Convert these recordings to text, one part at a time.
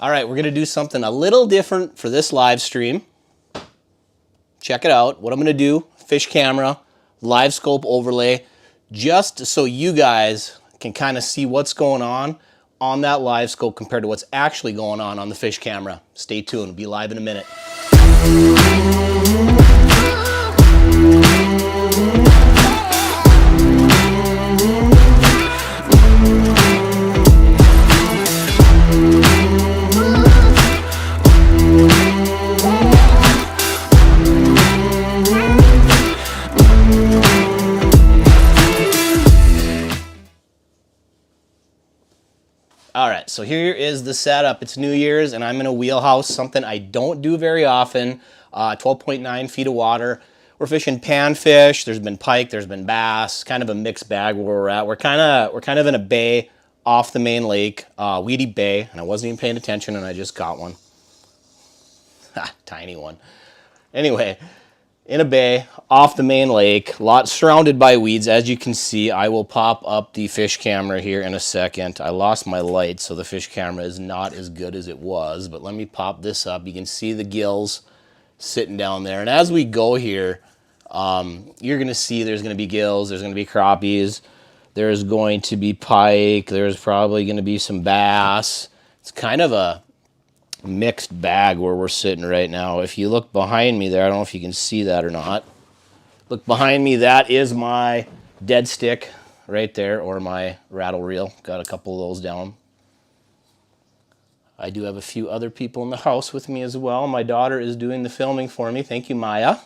All right, we're gonna do something a little different for this live stream. Check it out. What I'm gonna do, fish camera, live scope overlay, just so you guys can kind of see what's going on that live scope compared to what's actually going on the fish camera. Stay tuned, we'll be live in a minute. All right, so here is the setup. It's New Year's and I'm in a wheelhouse, something I don't do very often. 12.9 feet of water. We're fishing panfish. There's been pike, there's been bass, kind of a mixed bag where we're at. We're kind of in a bay off the main lake, Weedy Bay, and I wasn't even paying attention and I just caught one. Tiny one. Anyway, in a bay off the main lake, lot surrounded by weeds. As you can see, I will pop up the fish camera here in a second. I lost my light, so the fish camera is not as good as it was, but let me pop this up. You can see the gills sitting down there, and as we go here, you're gonna see there's gonna be gills, there's gonna be crappies, there's going to be pike, there's probably gonna be some bass. It's kind of a mixed bag where we're sitting right now. If you look behind me there, I don't know if you can see that or not. Look behind me, that is my dead stick right there, or my rattle reel. Got a couple of those down. I do have a few other people in the house with me as well. My daughter is doing the filming for me. Thank you, Maya. I'm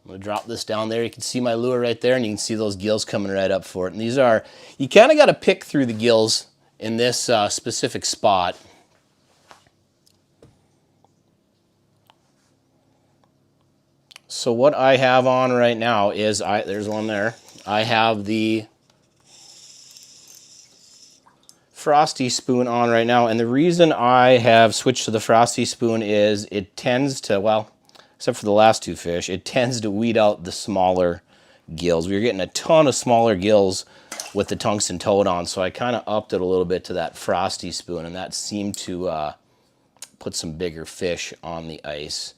gonna drop this down there. You can see my lure right there, and you can see those gills coming right up for it. And these are, you kind of got to pick through the gills in this specific spot. So what I have on right now is, there's one there. I have the Frosty spoon on right now, and the reason I have switched to the Frosty spoon is it tends to, well, except for the last two fish, it tends to weed out the smaller gills. We were getting a ton of smaller gills with the tungsten toad on, so I kind of upped it a little bit to that Frosty spoon, and that seemed to put some bigger fish on the ice.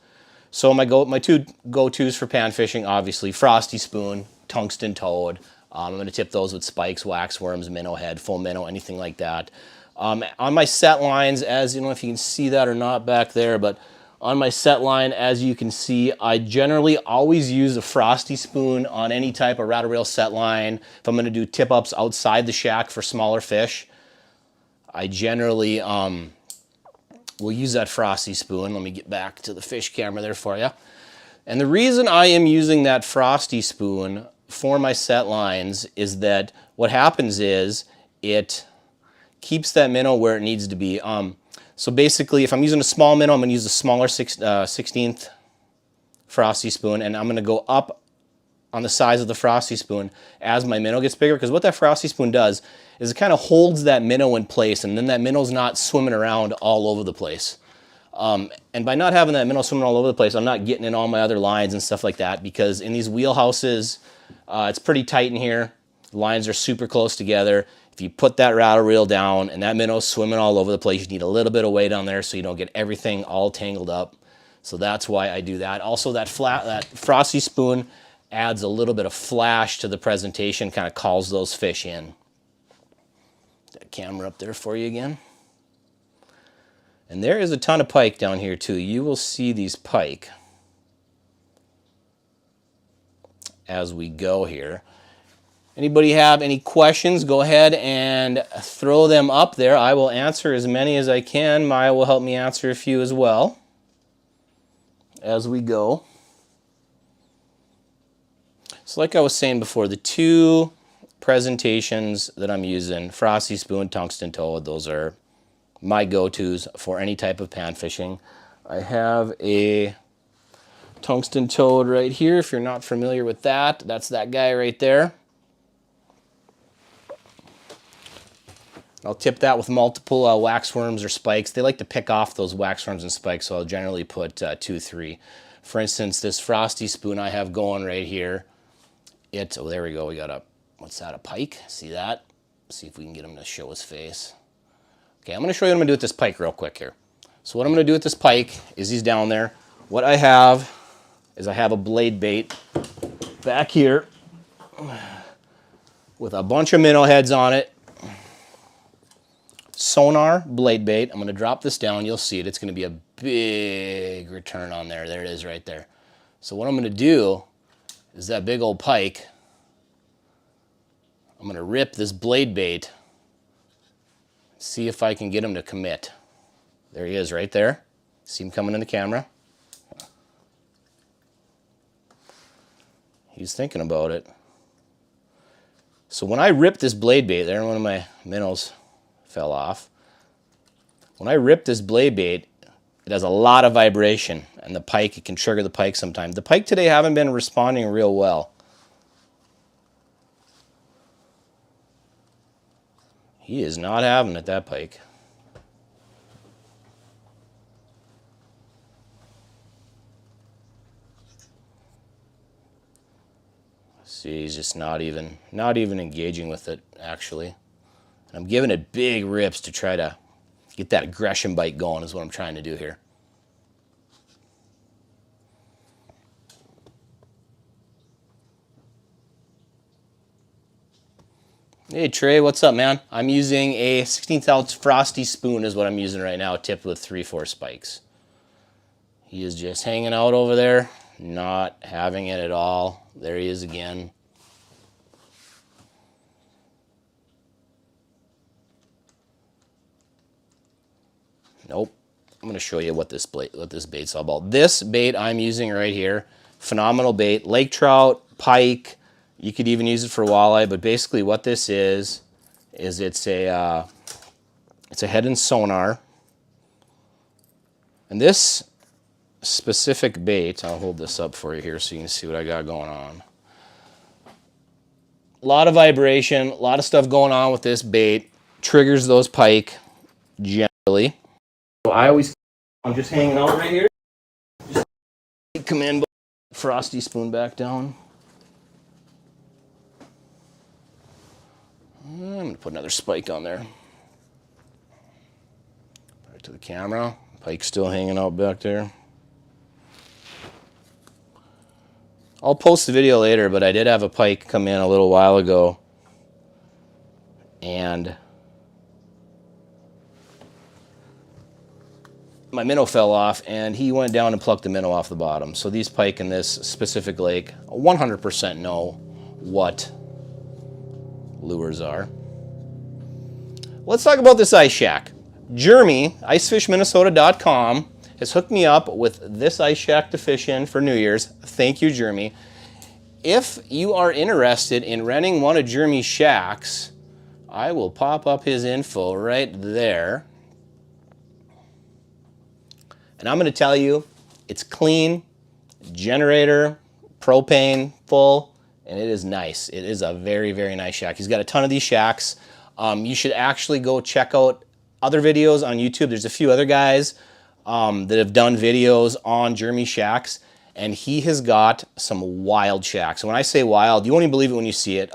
So my two go-tos for pan fishing, obviously Frosty spoon, tungsten toad. I'm going to tip those with spikes, wax worms, minnow head, full minnow, anything like that. On my set lines, as you know, if you can see that or not back there, but on my set line, as you can see, I generally always use a Frosty spoon on any type of rattle reel set line. If I'm going to do tip-ups outside the shack for smaller fish, I generally we'll use that Frosty spoon. Let me get back to the fish camera there for you. And the reason I am using that Frosty spoon for my set lines is that what happens is it keeps that minnow where it needs to be. So basically, if I'm using a small minnow, I'm going to use a smaller 16th Frosty spoon, and I'm going to go up on the size of the Frosty spoon as my minnow gets bigger, because what that Frosty spoon does is it kind of holds that minnow in place, and then that minnow's not swimming around all over the place. And by not having that minnow swimming all over the place, I'm not getting in all my other lines and stuff like that, because in these wheelhouses, it's pretty tight in here. The lines are super close together. If you put that rattle reel down and that minnow's swimming all over the place, you need a little bit of weight on there so you don't get everything all tangled up. So that's why I do that. Also, that Frosty spoon adds a little bit of flash to the presentation, kind of calls those fish in. That camera up there for you again. And there is a ton of pike down here too. You will see these pike as we go here. Anybody have any questions? Go ahead and throw them up there. I will answer as many as I can. Maya will help me answer a few as well as we go. So like I was saying before, the two presentations that I'm using, Frosty spoon, tungsten toad, those are my go-tos for any type of pan fishing. I have a tungsten toad right here. If you're not familiar with that, that's that guy right there. I'll tip that with multiple waxworms or spikes. They like to pick off those waxworms and spikes, so I'll generally put 2, 3. For instance, this Frosty spoon I have going right here, oh, there we go. We got a, what's that, a pike? See that? See if we can get him to show his face. Okay, I'm going to show you what I'm going to do with this pike real quick here. So what I'm going to do with this pike is he's down there. What I have is I have a blade bait back here with a bunch of minnow heads on it. Sonar blade bait. I'm going to drop this down. You'll see it. It's going to be a big return on there. There it is right there. So what I'm going to do is that big old pike, I'm going to rip this blade bait, see if I can get him to commit. There he is right there. See him coming in the camera? He's thinking about it. So when I rip this blade bait, there one of my minnows fell off. When I rip this blade bait, it has a lot of vibration, and the pike, it can trigger the pike sometimes. The pike today haven't been responding real well. He is not having it, that pike. See, he's just not even engaging with it, actually. And I'm giving it big rips to try to get that aggression bite going is what I'm trying to do here. Hey Trey, what's up, man? I'm using a 16th ounce frosty spoon is what I'm using right now, tipped with 3/4 spikes. He is just hanging out over there, not having it at all. There he is again. Nope. I'm going to show you what this bait's all about. This bait I'm using right here, phenomenal bait, lake trout, pike. You could even use it for walleye, but basically what this is it's a head and sonar. And this specific bait, I'll hold this up for you here so you can see what I got going on. A lot of vibration, a lot of stuff going on with this bait. Triggers those pike generally. So I'm just hanging out right here. Just come in, frosty spoon back down. I'm going to put another spike on there. Right to the camera. Pike's still hanging out back there. I'll post the video later, but I did have a pike come in a little while ago. And my minnow fell off, and he went down and plucked the minnow off the bottom. So these pike in this specific lake 100% know what lures are. Let's talk about this ice shack. Jeremy, icefishminnesota.com, has hooked me up with this ice shack to fish in for New Year's. Thank you, Jeremy. If you are interested in renting one of Jeremy's shacks, I will pop up his info right there. And I'm going to tell you, it's clean, generator, propane, full, and it is nice. It is a very, very nice shack. He's got a ton of these shacks. You should actually go check out other videos on YouTube. There's a few other guys that have done videos on Jeremy shacks, and he has got some wild shacks. And when I say wild, you won't even believe it when you see it.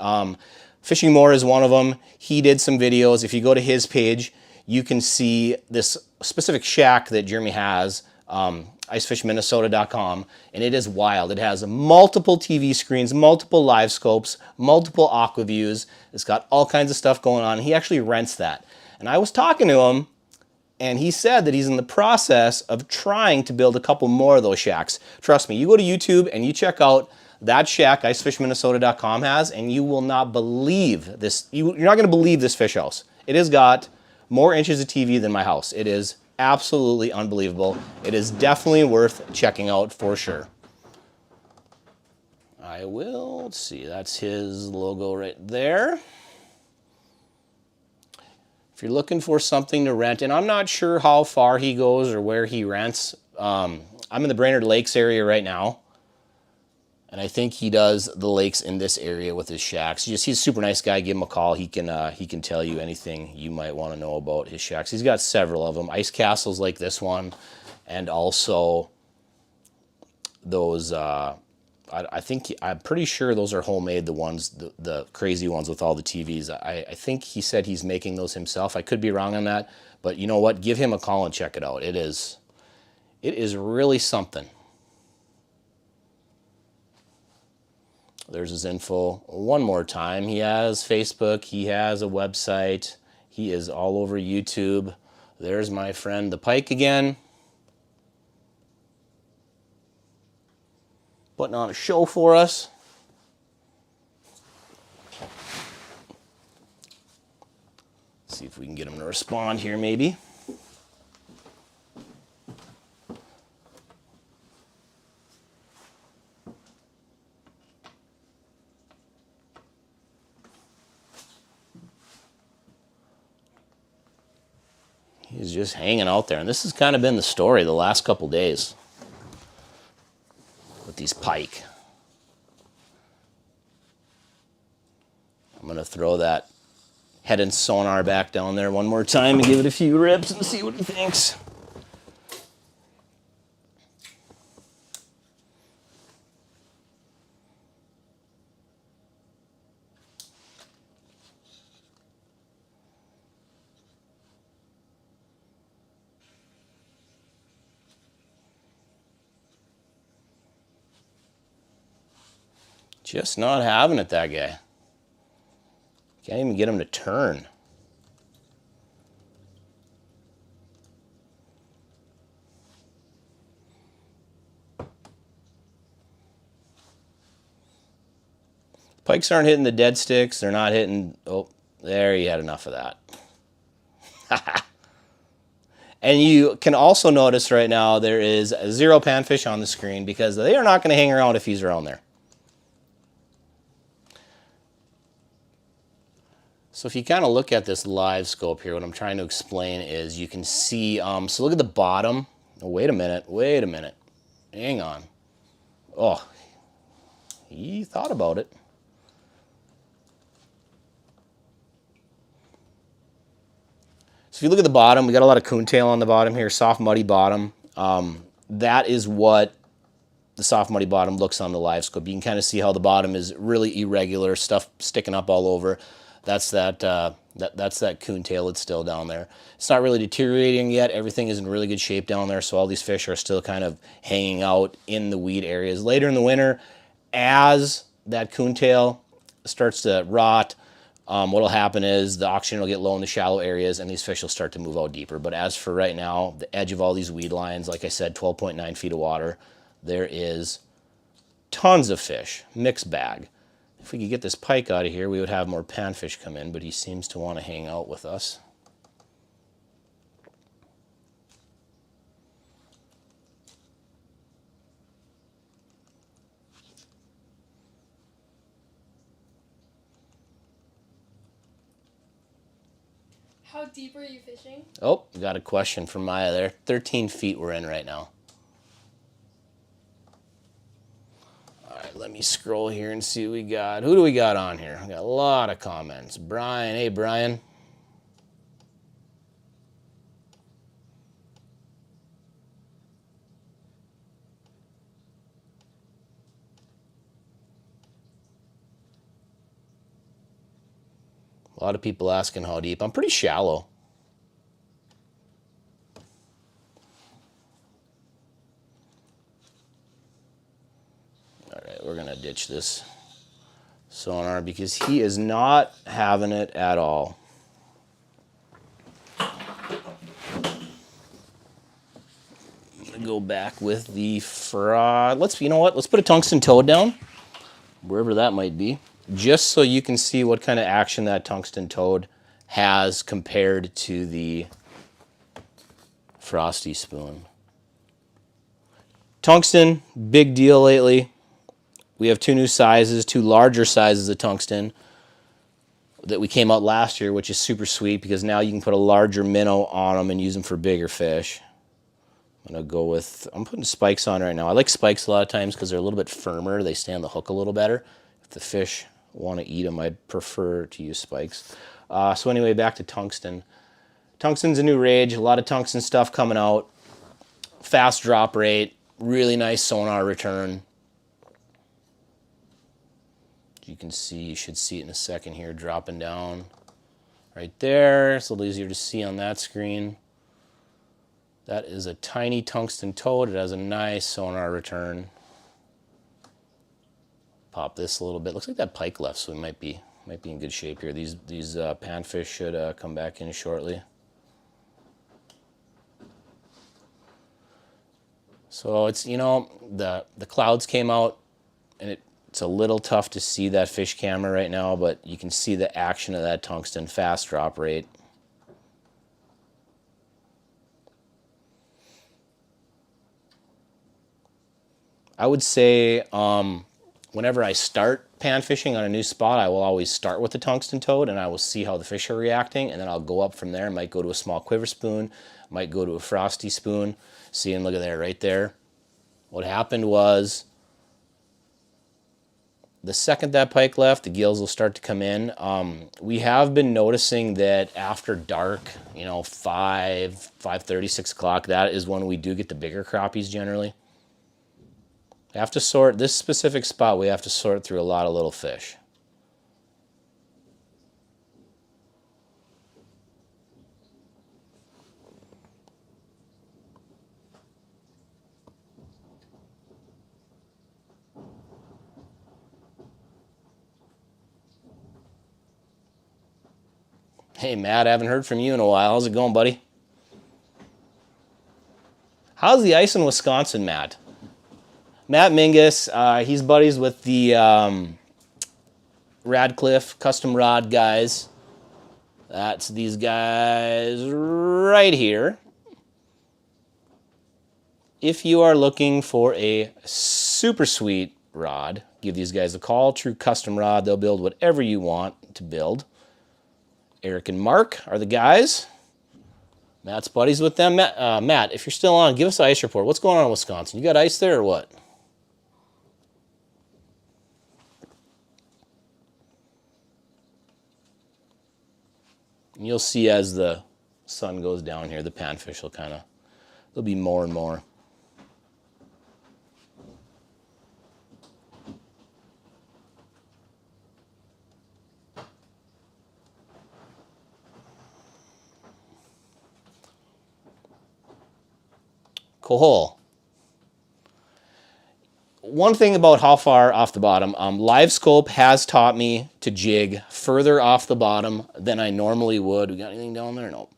Fishing More is one of them. He did some videos. If you go to his page, you can see this specific shack that Jeremy has, icefishminnesota.com, and it is wild. It has multiple TV screens, multiple live scopes, multiple aqua views. It's got all kinds of stuff going on. He actually rents that. And I was talking to him, and he said that he's in the process of trying to build a couple more of those shacks. Trust me, you go to YouTube and you check out that shack icefishminnesota.com has, and you will not believe this. You're not going to believe this fish house. It has got more inches of TV than my house. It is absolutely unbelievable. It is definitely worth checking out for sure. I will, let's see, that's his logo right there. If you're looking for something to rent, and I'm not sure how far he goes or where he rents. I'm in the Brainerd Lakes area right now, and I think he does the lakes in this area with his shacks. He's a super nice guy. Give him a call. He can tell you anything you might want to know about his shacks. He's got several of them. Ice castles like this one, and also those I'm pretty sure those are homemade, the ones, the crazy ones with all the TVs. I think he said he's making those himself. I could be wrong on that, but you know what? Give him a call and check it out. It is really something. There's his info one more time. He has Facebook. He has a website. He is all over YouTube. There's my friend the Pike again, putting on a show for us. See if we can get him to respond here, maybe. He's just hanging out there, and this has kind of been the story the last couple days with these pike. I'm going to throw that head and sonar back down there one more time and give it a few rips and see what he thinks. Just not having it, that guy. Can't even get him to turn. Pikes aren't hitting the dead sticks. They're not hitting... Oh, there, you had enough of that. And you can also notice right now there is 0 panfish on the screen because they are not going to hang around if he's around there. So if you kind of look at this live scope here, what I'm trying to explain is you can see, so look at the bottom. Oh, wait a minute. Hang on. Oh, he thought about it. So if you look at the bottom, we got a lot of coontail on the bottom here, soft muddy bottom. That is what the soft muddy bottom looks on the live scope. You can kind of see how the bottom is really irregular, stuff sticking up all over. That's that coontail that's still down there. It's not really deteriorating yet. Everything is in really good shape down there, so all these fish are still kind of hanging out in the weed areas. Later in the winter, as that coontail starts to rot, what'll happen is the oxygen will get low in the shallow areas and these fish will start to move out deeper. But as for right now, the edge of all these weed lines, like I said, 12.9 feet of water, there is tons of fish, mixed bag. If we could get this pike out of here, we would have more panfish come in, but he seems to want to hang out with us. How deep are you fishing? Oh, got a question from Maya there. 13 feet we're in right now. Let me scroll here and see what we got. Who do we got on here? We got a lot of comments. Brian, hey Brian. A lot of people asking how deep. I'm pretty shallow. We're going to ditch this sonar because he is not having it at all. I'm going to go back with the frog. You know what? Let's put a tungsten toad down, wherever that might be, just so you can see what kind of action that tungsten toad has compared to the frosty spoon. Tungsten, big deal lately. We have 2 new sizes, 2 larger sizes of tungsten that we came out last year, which is super sweet because now you can put a larger minnow on them and use them for bigger fish. I'm putting spikes on right now. I like spikes a lot of times because they're a little bit firmer. They stay on the hook a little better. If the fish want to eat them, I'd prefer to use spikes. So anyway, back to tungsten. Tungsten's a new rage. A lot of tungsten stuff coming out. Fast drop rate. Really nice sonar return. You can see, you should see it in a second here, dropping down right there. It's a little easier to see on that screen. That is a tiny tungsten toad. It has a nice sonar return. Pop this a little bit. Looks like that pike left, so we might be in good shape here. These panfish should come back in shortly. So it's, you know, the clouds came out, and it's a little tough to see that fish camera right now, but you can see the action of that tungsten, fast drop rate. I would say whenever I start pan fishing on a new spot, I will always start with the tungsten toad, and I will see how the fish are reacting, and then I'll go up from there. I might go to a small quiver spoon, might go to a frosty spoon. See, and look at there, right there. What happened was, the second that pike left, the gills will start to come in. We have been noticing that after dark, you know, 5:30, 6 o'clock, that is when we do get the bigger crappies generally. We have to sort, this specific spot, we have to sort through a lot of little fish. Hey, Matt, I haven't heard from you in a while. How's it going, buddy? How's the ice in Wisconsin, Matt? Matt Mingus, he's buddies with the Radcliffe Custom Rod guys. That's these guys right here. If you are looking for a super sweet rod, give these guys a call. True Custom Rod. They'll build whatever you want to build. Eric and Mark are the guys. Matt's buddies with them. Matt, if you're still on, give us an ice report. What's going on in Wisconsin? You got ice there or what? And you'll see as the sun goes down here, the panfish will there'll be more and more. Cool. One thing about how far off the bottom, Live Scope has taught me to jig further off the bottom than I normally would. We got anything down there? No.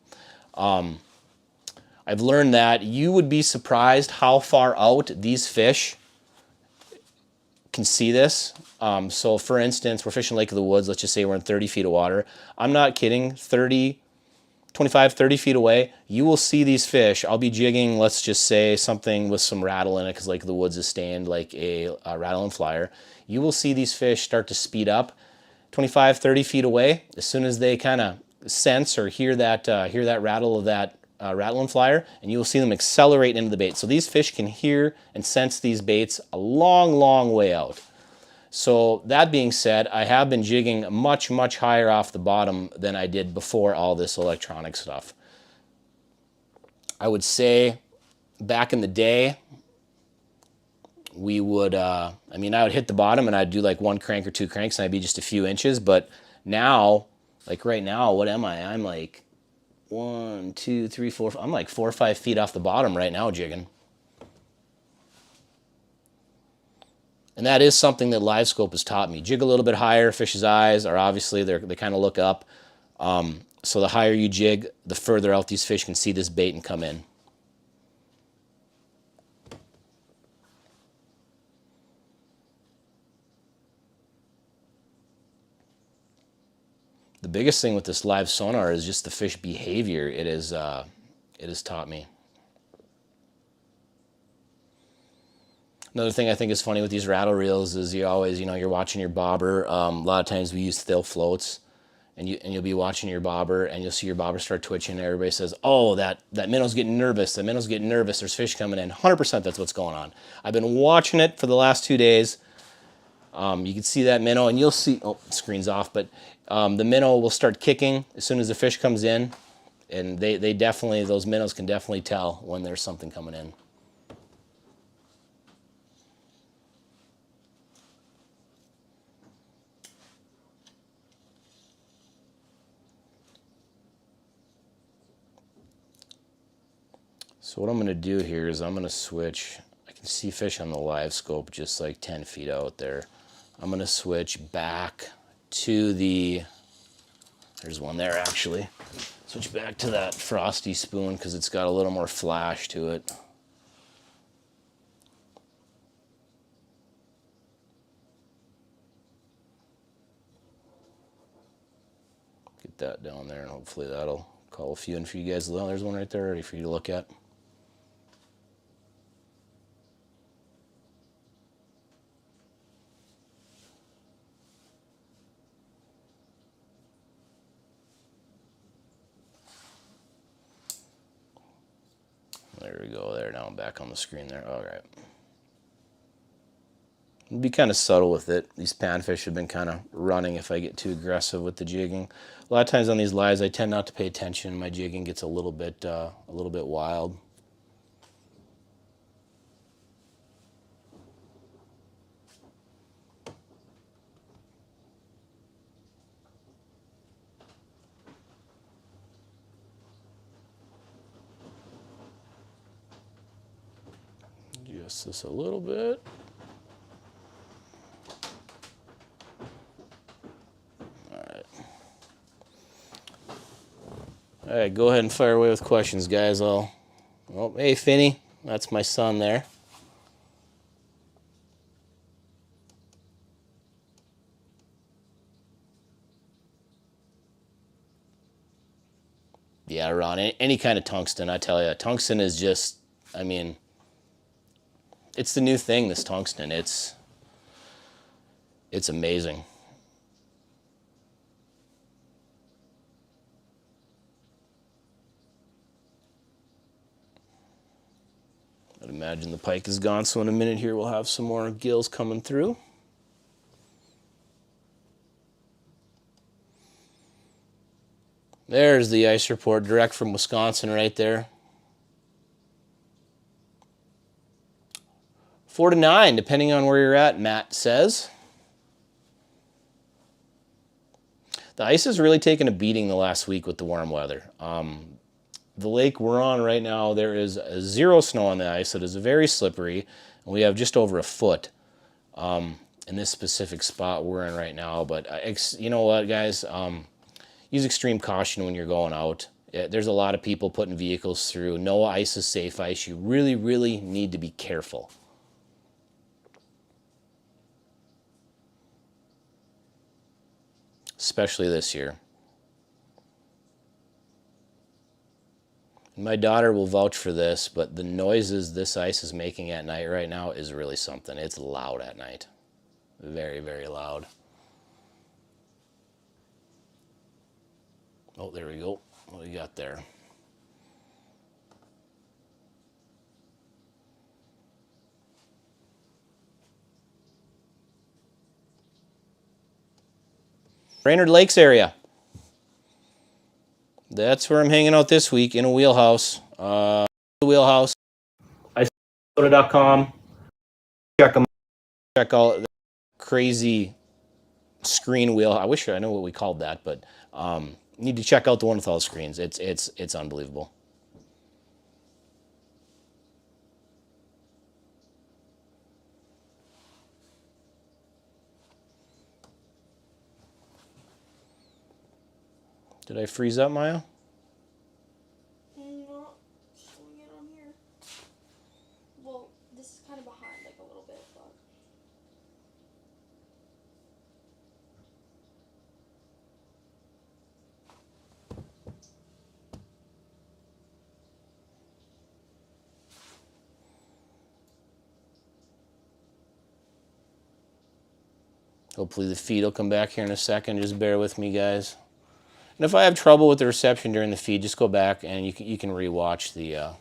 I've learned that you would be surprised how far out these fish can see this. So for instance, we're fishing Lake of the Woods. Let's just say we're in 30 feet of water. I'm not kidding, 25, 30 feet away, you will see these fish. I'll be jigging, let's just say, something with some rattle in it, because Lake of the Woods is stained like a rattle and flyer. You will see these fish start to speed up 25, 30 feet away. As soon as they kind of sense or hear that rattle of that rattle and flyer, and you will see them accelerate into the bait. So these fish can hear and sense these baits a long, long way out. So that being said, I have been jigging much, much higher off the bottom than I did before all this electronic stuff. I would say back in the day, we would, I would hit the bottom and I'd do like one crank or two cranks and I'd be just a few inches. But now, like right now, what am I? I'm like 1, 2, 3, 4, I'm like 4 or 5 feet off the bottom right now jigging. And that is something that Live Scope has taught me. Jig a little bit higher. Fish's eyes are obviously, they kind of look up. So the higher you jig, the further out these fish can see this bait and come in. The biggest thing with this live sonar is just the fish behavior. It has taught me. Another thing I think is funny with these rattle reels is you always, you're watching your bobber. A lot of times we use still floats, and you'll be watching your bobber, and you'll see your bobber start twitching, and everybody says, "Oh, that minnow's getting nervous. The minnow's getting nervous. There's fish coming in." 100% that's what's going on. I've been watching it for the last 2 days. You can see that minnow, and you'll see. Oh, the screen's off, but the minnow will start kicking as soon as the fish comes in, and they definitely, those minnows can definitely tell when there's something coming in. So what I'm going to do here is I'm going to switch. I can see fish on the live scope just like 10 feet out there. I'm going to switch back to the, there's one there actually. Switch back to that frosty spoon because it's got a little more flash to it. Get that down there and hopefully that'll call a few in for you guys. Well, there's one right there ready for you to look at. There we go. There, now I'm back on the screen there. All right. Be kind of subtle with it. These panfish have been kind of running if I get too aggressive with the jigging. A lot of times on these lives, I tend not to pay attention. My jigging gets a little bit wild. Adjust this a little bit. All right, go ahead and fire away with questions, guys. Oh, hey, Finny. That's my son there. Yeah, Ron, any kind of tungsten, I tell you. Tungsten is just, I mean, it's the new thing, this tungsten. It's amazing. I'd imagine the pike is gone, so in a minute here we'll have some more gills coming through. There's the ice report direct from Wisconsin right there. 4 to 9, depending on where you're at, Matt says. The ice has really taken a beating the last week with the warm weather. The lake we're on right now, there is 0 snow on the ice. It is very slippery, and we have just over a foot in this specific spot we're in right now. But you know what, guys? Use extreme caution when you're going out. There's a lot of people putting vehicles through. No ice is safe ice. You really, really need to be careful. Especially this year. My daughter will vouch for this, but the noises this ice is making at night right now is really something. It's loud at night. Very, very loud. Oh, there we go. What do we got there? Brainerd Lakes area. That's where I'm hanging out this week, in a wheelhouse. The wheelhouse. isoda.com. Check them. Check all the crazy screen wheel. I wish I know what we called that, but need to check out the one with all the screens. It's unbelievable. Did I freeze up, Maya? Not showing it on here. Well, this is kind of behind, like a little bit, but. Hopefully the feed will come back here in a second. Just bear with me, guys. And if I have trouble with the reception during the feed, just go back and you can rewatch the. I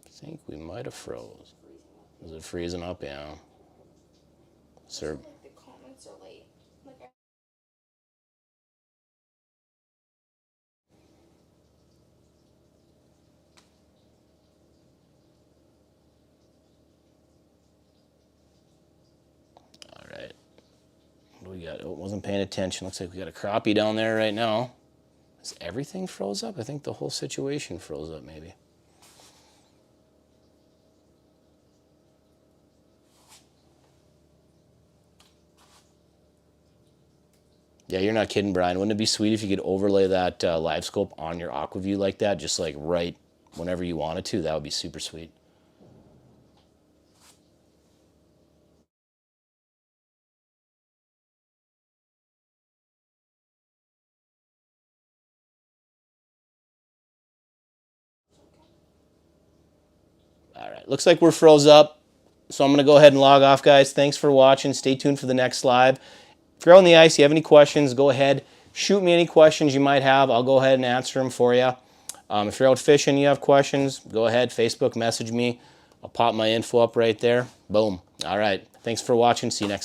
think we might have froze. Is it freezing up? Yeah. Sir. Like the comments are late. Like we got? Oh, wasn't paying attention. Looks like we got a crappie down there right now. Is everything froze up? I think the whole situation froze up maybe. Yeah, you're not kidding, Brian. Wouldn't it be sweet if you could overlay that live scope on your AquaView like that, just like right whenever you wanted to? That would be super sweet. All right, looks like we're froze up. So I'm going to go ahead and log off, guys. Thanks for watching. Stay tuned for the next live. If you're out on the ice, you have any questions, go ahead. Shoot me any questions you might have. I'll go ahead and answer them for you. If you're out fishing, you have questions, go ahead, Facebook message me. I'll pop my info up right there. Boom. All right. Thanks for watching. See you next time.